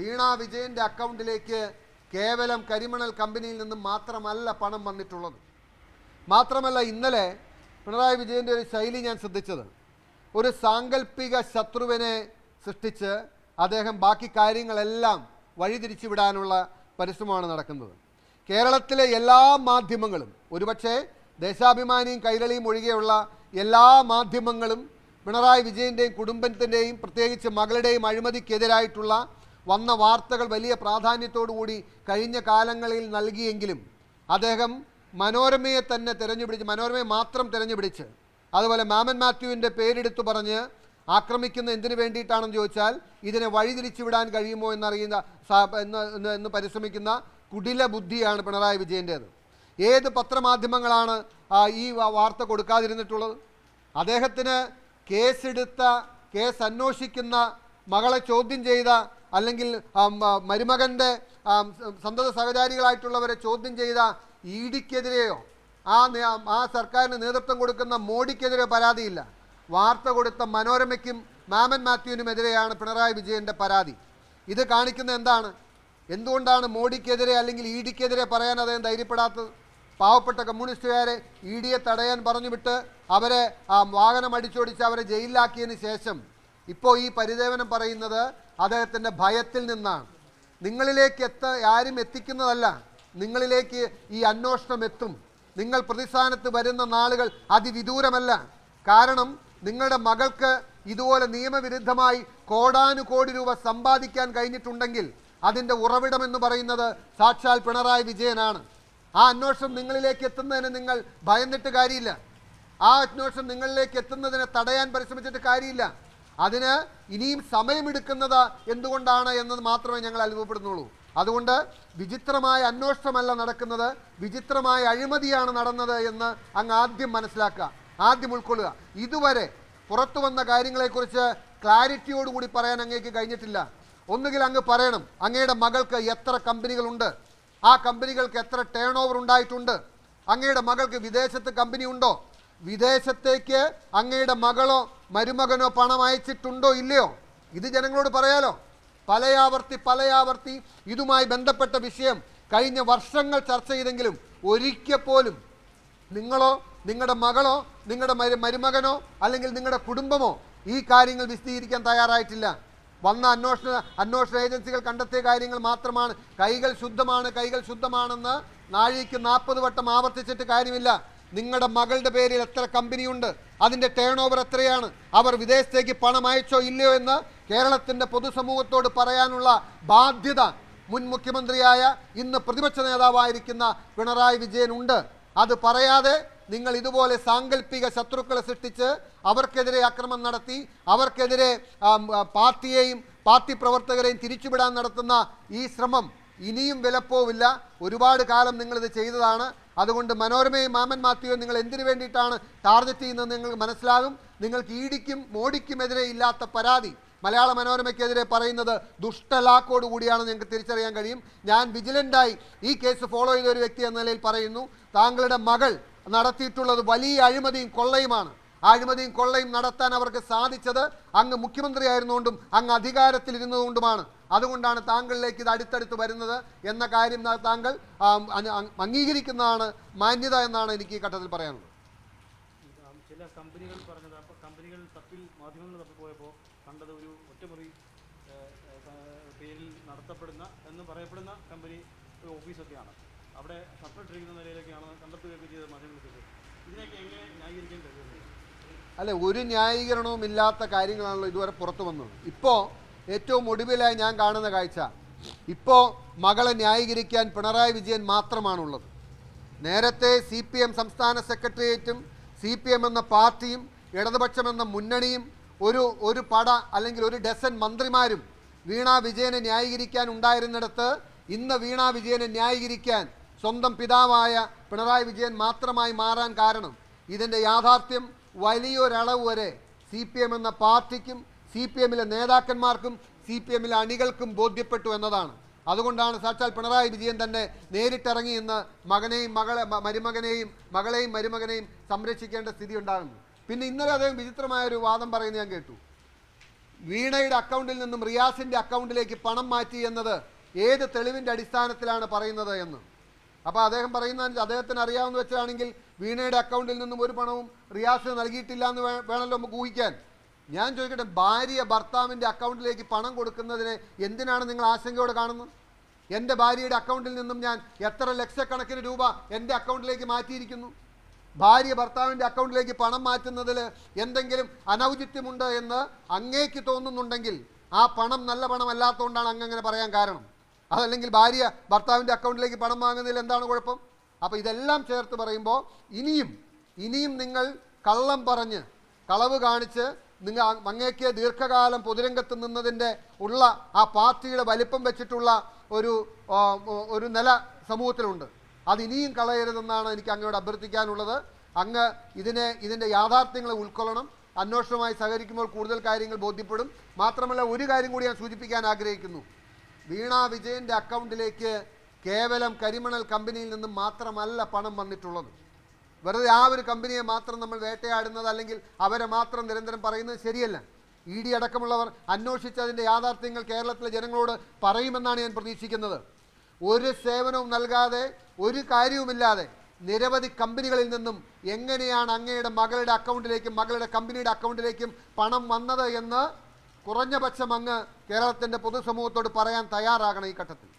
വീണ വിജയൻ്റെ അക്കൗണ്ടിലേക്ക് കേവലം കരിമണൽ കമ്പനിയിൽ നിന്നും മാത്രമല്ല പണം വന്നിട്ടുള്ളത്. മാത്രമല്ല, ഇന്നലെ പിണറായി വിജയൻ്റെ ഒരു ശൈലി ഞാൻ ശ്രദ്ധിച്ചത്, ഒരു സാങ്കല്പിക ശത്രുവിനെ സൃഷ്ടിച്ച് അദ്ദേഹം ബാക്കി കാര്യങ്ങളെല്ലാം വഴിതിരിച്ചു വിടാനുള്ള പരിശ്രമമാണ് നടക്കുന്നത്. കേരളത്തിലെ എല്ലാ മാധ്യമങ്ങളും, ഒരുപക്ഷെ ദേശാഭിമാനിയും കൈരളിയും ഒഴികെയുള്ള എല്ലാ മാധ്യമങ്ങളും പിണറായി വിജയൻ്റെയും കുടുംബത്തിൻ്റെയും പ്രത്യേകിച്ച് മകളുടെയും അഴിമതിക്കെതിരായിട്ടുള്ള വന്ന വാർത്തകൾ വലിയ പ്രാധാന്യത്തോടുകൂടി കഴിഞ്ഞ കാലങ്ങളിൽ നൽകിയെങ്കിലും അദ്ദേഹം മനോരമയെ തന്നെ മനോരമയെ മാത്രം തിരഞ്ഞുപിടിച്ച് അതുപോലെ മാമൻ മാത്യുവിൻ്റെ പേരെടുത്തു പറഞ്ഞ് ആക്രമിക്കുന്ന എന്തിനു വേണ്ടിയിട്ടാണെന്ന് ചോദിച്ചാൽ ഇതിനെ വഴിതിരിച്ചു വിടാൻ കഴിയുമോ എന്ന് പരിശ്രമിക്കുന്ന കുടില ബുദ്ധിയാണ് പിണറായി വിജയൻ്റേത്. ഏത് പത്രമാധ്യമങ്ങളാണ് ഈ വാർത്ത കൊടുക്കാതിരുന്നിട്ടുള്ളത്? അദ്ദേഹത്തിന് കേസ് അന്വേഷിക്കുന്ന മകളെ ചോദ്യം ചെയ്ത അല്ലെങ്കിൽ മരുമകൻ്റെ സന്തത സഹചാരികളായിട്ടുള്ളവരെ ചോദ്യം ചെയ്ത ഇഡിക്കെതിരെയോ ആ സർക്കാരിന് നേതൃത്വം കൊടുക്കുന്ന മോഡിക്കെതിരെ പരാതിയില്ല. വാർത്ത കൊടുത്ത മനോരമയ്ക്കും മാമൻ മാത്യുവിനുമെതിരെയാണ് പിണറായി വിജയൻ്റെ പരാതി. ഇത് കാണിക്കുന്ന എന്താണ്? എന്തുകൊണ്ടാണ് മോഡിക്കെതിരെ അല്ലെങ്കിൽ ഇഡിക്കെതിരെ പറയാൻ അദ്ദേഹം ധൈര്യപ്പെടാത്തത്? പാവപ്പെട്ട കമ്മ്യൂണിസ്റ്റുകാരെ ഇഡിയെ തടയാൻ പറഞ്ഞു വിട്ട് അവരെ വാഹനം അടിച്ചോടിച്ച് അവരെ ജയിലിലാക്കിയതിന് ശേഷം ഇപ്പോൾ ഈ പരിദേവനം പറയുന്നത് അദ്ദേഹത്തിൻ്റെ ഭയത്തിൽ നിന്നാണ്. നിങ്ങളിലേക്ക് ആരും എത്തിക്കുന്നതല്ല, നിങ്ങളിലേക്ക് ഈ അന്വേഷണം എത്തും. നിങ്ങൾ പ്രതിസ്ഥാനത്ത് വരുന്ന നാളുകൾ അതിവിദൂരമല്ല. കാരണം നിങ്ങളുടെ മകൾക്ക് ഇതുപോലെ നിയമവിരുദ്ധമായി കോടാനുകോടി രൂപ സമ്പാദിക്കാൻ കഴിഞ്ഞിട്ടുണ്ടെങ്കിൽ അതിൻ്റെ ഉറവിടമെന്ന് പറയുന്നത് സാക്ഷാൽ പിണറായി വിജയനാണ്. ആ അന്വേഷണം നിങ്ങളിലേക്ക് എത്തുന്നതിന് നിങ്ങൾ ഭയന്നിട്ട് കാര്യമില്ല. ആ അന്വേഷണം നിങ്ങളിലേക്ക് എത്തുന്നതിനെ തടയാൻ പരിശ്രമിച്ചിട്ട് കാര്യമില്ല. അതിന് ഇനിയും സമയമെടുക്കുന്നത് എന്തുകൊണ്ടാണ് എന്നത് മാത്രമേ ഞങ്ങൾ അത്ഭുതപ്പെടുന്നുള്ളൂ. അതുകൊണ്ട് വിചിത്രമായ അന്വേഷണമല്ല നടക്കുന്നത്, വിചിത്രമായ അഴിമതിയാണ് നടന്നത് എന്ന് അങ്ങ് ആദ്യം മനസ്സിലാക്കുക, ആദ്യം ഉൾക്കൊള്ളുക. ഇതുവരെ പുറത്തു വന്ന കാര്യങ്ങളെക്കുറിച്ച് ക്ലാരിറ്റിയോടുകൂടി പറയാൻ അങ്ങേക്ക് കഴിഞ്ഞിട്ടില്ല. ഒന്നുകിൽ അങ്ങ് പറയണം അങ്ങയുടെ മകൾക്ക് എത്ര കമ്പനികളുണ്ട്, ആ കമ്പനികൾക്ക് എത്ര ടേൺ ഓവർ ഉണ്ടായിട്ടുണ്ട്, അങ്ങയുടെ മകൾക്ക് വിദേശത്ത് കമ്പനി ഉണ്ടോ, വിദേശത്തേക്ക് അങ്ങയുടെ മകളോ മരുമകനോ പണം അയച്ചിട്ടുണ്ടോ ഇല്ലയോ, ഇത് ജനങ്ങളോട് പറയാലോ. പലയാവർത്തി ഇതുമായി ബന്ധപ്പെട്ട വിഷയം കഴിഞ്ഞ വർഷങ്ങൾ ചർച്ച ചെയ്തെങ്കിലും ഒരിക്കൽ പോലും നിങ്ങളോ നിങ്ങളുടെ മകളോ നിങ്ങളുടെ മരുമകനോ അല്ലെങ്കിൽ നിങ്ങളുടെ കുടുംബമോ ഈ കാര്യങ്ങൾ വിശദീകരിക്കാൻ തയ്യാറായിട്ടില്ല. വന്ന അന്വേഷണ ഏജൻസികൾ കണ്ടെത്തിയ കാര്യങ്ങൾ മാത്രമാണ്. കൈകൾ ശുദ്ധമാണെന്ന് നാഴിക്ക് 40 വട്ടം ആവർത്തിച്ചിട്ട് കാര്യമില്ല. നിങ്ങളുടെ മകളുടെ പേരിൽ എത്ര കമ്പനിയുണ്ട്, അതിൻ്റെ ടേൺ ഓവർ എത്രയാണ്, അവർ വിദേശത്തേക്ക് പണം അയച്ചോ ഇല്ലയോ എന്ന് കേരളത്തിൻ്റെ പൊതുസമൂഹത്തോട് പറയാനുള്ള ബാധ്യത മുൻ മുഖ്യമന്ത്രിയായ ഇന്ന് പ്രതിപക്ഷ നേതാവായിരിക്കുന്ന പിണറായി വിജയനുണ്ട്. അത് പറയാതെ നിങ്ങൾ ഇതുപോലെ സാങ്കല്പിക ശത്രുക്കളെ സൃഷ്ടിച്ച് അവർക്കെതിരെ ആക്രമണം നടത്തി അവർക്കെതിരെ പാർട്ടിയെയും പാർട്ടി പ്രവർത്തകരെയും തിരിച്ചുവിടാൻ നടത്തുന്ന ഈ ശ്രമം ഇനിയും വിലപ്പോവില്ല. ഒരുപാട് കാലം നിങ്ങളിത് ചെയ്തതാണ്. അതുകൊണ്ട് മനോരമയും മാമൻ മാത്യുവും നിങ്ങൾ എന്തിനു വേണ്ടിയിട്ടാണ് ടാർഗറ്റ് ചെയ്യുന്നത് നിങ്ങൾക്ക് മനസ്സിലാകും. നിങ്ങൾക്ക് ഇഡിക്കും മോഡിക്കുമെതിരെ ഇല്ലാത്ത പരാതി മലയാള മനോരമയ്ക്കെതിരെ പറയുന്നത് ദുഷ്ടലാക്കോട് കൂടിയാണ് നിങ്ങൾക്ക് തിരിച്ചറിയാൻ കഴിയും. ഞാൻ വിജിലൻ്റായി ഈ കേസ് ഫോളോ ചെയ്ത ഒരു വ്യക്തി എന്ന നിലയിൽ പറയുന്നു, താങ്കളുടെ മകൾ നടത്തിയിട്ടുള്ളത് വലിയ അഴിമതിയും കൊള്ളയുമാണ്. അഴിമതിയും കൊള്ളയും നടത്താൻ അവർക്ക് സാധിച്ചത് അങ്ങ് മുഖ്യമന്ത്രി ആയിരുന്നുകൊണ്ടും അങ്ങ് അധികാരത്തിലിരുന്നതുകൊണ്ടുമാണ്. അതുകൊണ്ടാണ് താങ്കളിലേക്ക് ഇത് അടുത്തടുത്ത് വരുന്നത് എന്ന കാര്യം താങ്കൾ അംഗീകരിക്കുന്നതാണ് മാന്യത എന്നാണ് എനിക്ക് ഈ ഘട്ടത്തിൽ പറയാനുള്ളത്. ചില കമ്പനികൾ പറഞ്ഞത്, കമ്പനികൾ മാധ്യമങ്ങൾ തപ്പിൽ പോയപ്പോൾ കണ്ടത് ഒരു ഒറ്റമുറി പേരിൽ നടത്തപ്പെടുന്ന എന്ന് പറയപ്പെടുന്ന കമ്പനി ഒരു ഓഫീസൊക്കെയാണ്. അവിടെ ഷട്ടറിട്ടിരിക്കുന്ന നിലയിലൊക്കെയാണ് കണ്ടെത്തുകയൊക്കെ ചെയ്ത മാധ്യമങ്ങൾക്ക്. ഇതിനൊക്കെ എങ്ങനെ ന്യായീകരിക്കാൻ കഴിയുന്നത്? അല്ലെ, ഒരു ന്യായീകരണവും ഇല്ലാത്ത കാര്യങ്ങളാണല്ലോ ഇതുവരെ പുറത്തു വന്നത്. ഇപ്പോൾ ഏറ്റവും ഒടുവിലായി ഞാൻ കാണുന്ന കാഴ്ച, ഇപ്പോൾ മകളെ ന്യായീകരിക്കാൻ പിണറായി വിജയൻ മാത്രമാണുള്ളത്. നേരത്തെ CPM സംസ്ഥാന സെക്രട്ടേറിയറ്റും CPM എന്ന പാർട്ടിയും ഇടതുപക്ഷമെന്ന മുന്നണിയും ഒരു പട അല്ലെങ്കിൽ ഒരു ഡസൻ മന്ത്രിമാരും വീണ വിജയനെ ന്യായീകരിക്കാൻ ഉണ്ടായിരുന്നിടത്ത് ഇന്ന് വീണ വിജയനെ ന്യായീകരിക്കാൻ സ്വന്തം പിതാവായ പിണറായി വിജയൻ മാത്രമായി മാറാൻ കാരണം ഇതിൻ്റെ യാഥാർത്ഥ്യം വലിയൊരളവ് വരെ CPM എന്ന പാർട്ടിക്കും CPMലെ നേതാക്കന്മാർക്കും CPMലെ അണികൾക്കും ബോധ്യപ്പെട്ടു എന്നതാണ്. അതുകൊണ്ടാണ് സാക്ഷാൽ പിണറായി വിജയൻ തന്നെ നേരിട്ടിറങ്ങി ഇന്ന് മകളെയും മരുമകനെയും സംരക്ഷിക്കേണ്ട സ്ഥിതി ഉണ്ടാകുന്നു. പിന്നെ ഇന്നലെ അദ്ദേഹം വിചിത്രമായൊരു വാദം പറയുന്നത് ഞാൻ കേട്ടു. വീണയുടെ അക്കൗണ്ടിൽ നിന്നും റിയാസിൻ്റെ അക്കൗണ്ടിലേക്ക് പണം മാറ്റി എന്നത് ഏത് തെളിവിൻ്റെ അടിസ്ഥാനത്തിലാണ് പറയുന്നത് എന്ന്. അപ്പോൾ അദ്ദേഹം പറയുന്നത് അദ്ദേഹത്തിന് അറിയാവുന്ന വെച്ചാണെങ്കിൽ വീണയുടെ അക്കൗണ്ടിൽ നിന്നും ഒരു പണവും റിയാസിന് നൽകിയിട്ടില്ല എന്ന് വേണമല്ലോ നമുക്ക് ഊഹിക്കാൻ. ഞാൻ ചോദിക്കട്ടെ, ഭാര്യ ഭർത്താവിൻ്റെ അക്കൗണ്ടിലേക്ക് പണം കൊടുക്കുന്നതിനെ എന്തിനാണ് നിങ്ങൾ ആശങ്കയോടെ കാണുന്നത്? എൻ്റെ ഭാര്യയുടെ അക്കൗണ്ടിൽ നിന്നും ഞാൻ എത്ര ലക്ഷക്കണക്കിന് രൂപ എൻ്റെ അക്കൗണ്ടിലേക്ക് മാറ്റിയിരിക്കുന്നു. ഭാര്യ ഭർത്താവിൻ്റെ അക്കൗണ്ടിലേക്ക് പണം മാറ്റുന്നതിൽ എന്തെങ്കിലും അനൗചിത്യമുണ്ട് എന്ന് അങ്ങേക്ക് തോന്നുന്നുണ്ടെങ്കിൽ ആ പണം നല്ല പണം അല്ലാത്തതുകൊണ്ടാണ് അങ്ങനെ പറയാൻ കാരണം. അതല്ലെങ്കിൽ ഭാര്യ ഭർത്താവിൻ്റെ അക്കൗണ്ടിലേക്ക് പണം വാങ്ങുന്നതിൽ എന്താണ് കുഴപ്പം? അപ്പോൾ ഇതെല്ലാം ചേർത്ത് പറയുമ്പോൾ ഇനിയും നിങ്ങൾ കള്ളം പറഞ്ഞ് കളവ് കാണിച്ച് നിങ്ങൾ അങ്ങേക്ക് ദീർഘകാലം പൊതുരംഗത്ത് നിന്നതിൻ്റെ ഉള്ള ആ പാർട്ടിയുടെ വലിപ്പം വെച്ചിട്ടുള്ള ഒരു നില സമൂഹത്തിലുണ്ട്. അതിനിയും കളയരുതെന്നാണ് എനിക്ക് അങ്ങയോട് അഭ്യർത്ഥിക്കാനുള്ളത്. അങ്ങ് ഇതിൻ്റെ യാഥാർത്ഥ്യങ്ങളെ ഉൾക്കൊള്ളണം. അന്വേഷണവുമായി സഹകരിക്കുമ്പോൾ കൂടുതൽ കാര്യങ്ങൾ ബോധ്യപ്പെടും. മാത്രമല്ല, ഒരു കാര്യം കൂടി ഞാൻ സൂചിപ്പിക്കാൻ ആഗ്രഹിക്കുന്നു. വീണ വിജയൻ്റെ അക്കൗണ്ടിലേക്ക് കേവലം കരിമണൽ കമ്പനിയിൽ നിന്നും മാത്രമല്ല പണം വന്നിട്ടുള്ളത്. വെറുതെ ആ ഒരു കമ്പനിയെ മാത്രം നമ്മൾ വേട്ടയാടുന്നത് അല്ലെങ്കിൽ അവരെ മാത്രം നിരന്തരം പറയുന്നത് ശരിയല്ല. ED അടക്കമുള്ളവർ അന്വേഷിച്ചതിൻ്റെ യാഥാർത്ഥ്യങ്ങൾ കേരളത്തിലെ ജനങ്ങളോട് പറയുമെന്നാണ് ഞാൻ പ്രതീക്ഷിക്കുന്നത്. ഒരു സേവനവും നൽകാതെ ഒരു കാര്യവുമില്ലാതെ നിരവധി കമ്പനികളിൽ നിന്നും എങ്ങനെയാണ് അങ്ങയുടെ മകളുടെ അക്കൗണ്ടിലേക്കും മകളുടെ കമ്പനിയുടെ അക്കൗണ്ടിലേക്കും പണം വന്നത് എന്ന് കുറഞ്ഞ പക്ഷം അങ്ങ് കേരളത്തിൻ്റെ പൊതുസമൂഹത്തോട് പറയാൻ തയ്യാറാകണം ഈ ഘട്ടത്തിൽ.